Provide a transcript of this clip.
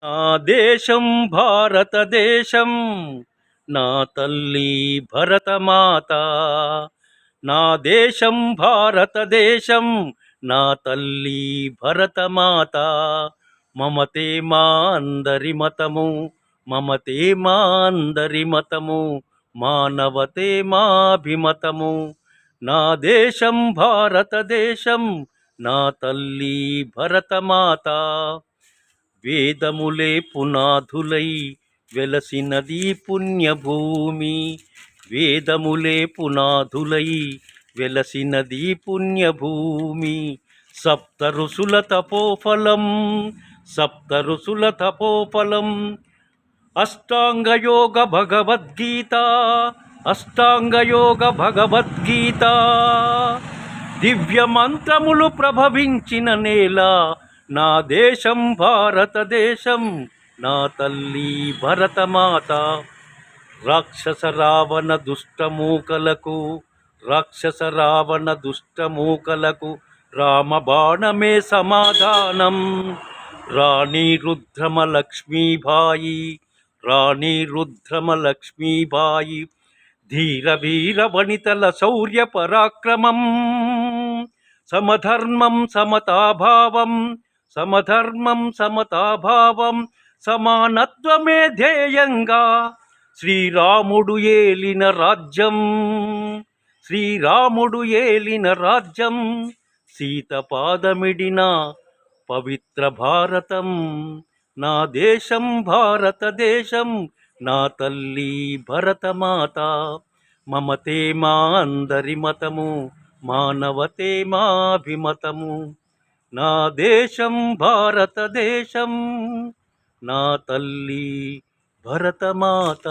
నా దేశం భారతదేశం, నా తల్లి భరతమాత. నా దేశం భారతదేశం, నా తల్లి భరతమాత. మమతే మా అందరి మతము, మమతే మా అందరి మతము, మానవతే మాభిమతము. నా దేశం భారతదేశం, నా తల్లి భరతమాత. వేదములే పునాదులై వెలసినది పుణ్యభూమి. వేదములే పునాదులై వెలసినది పుణ్యభూమి. సప్త ఋషుల తపోఫలం, సప్త ఋషుల తపోఫలం. అష్టాంగయోగ భగవద్గీత, అష్టాంగయోగ భగవద్గీత. దివ్య మంత్రములు ప్రభవించిన నేల నా దేశం భారతదేశం, నా తల్లి భరతమాత. రాక్షస రావణ దుష్టమూకలకు, రాక్షస రావణ దుష్టమూకలకు రామబాణమే సమాధానం. రాణి రుద్రమ లక్ష్మీబాయి, రాణి రుద్రమ లక్ష్మీబాయి. ధీర వీర వనితల శౌర్య పరాక్రమం. సమధర్మం సమతాభావం, సమధర్మం సమతాభావం. సమానత్వమే ధ్యేయంగా శ్రీరాముడు ఏలిన రాజ్యం, శ్రీరాముడు ఏలిన రాజ్యం. సీత పాదమిడిన పవిత్ర భారతం. నా దేశం భారతదేశం, నా తల్లి భరతమాత. మమతే మా అందరి మతము, మానవతే మాభిమతము. నా దేశం భారతదేశం, నా తల్లి భరతమాత.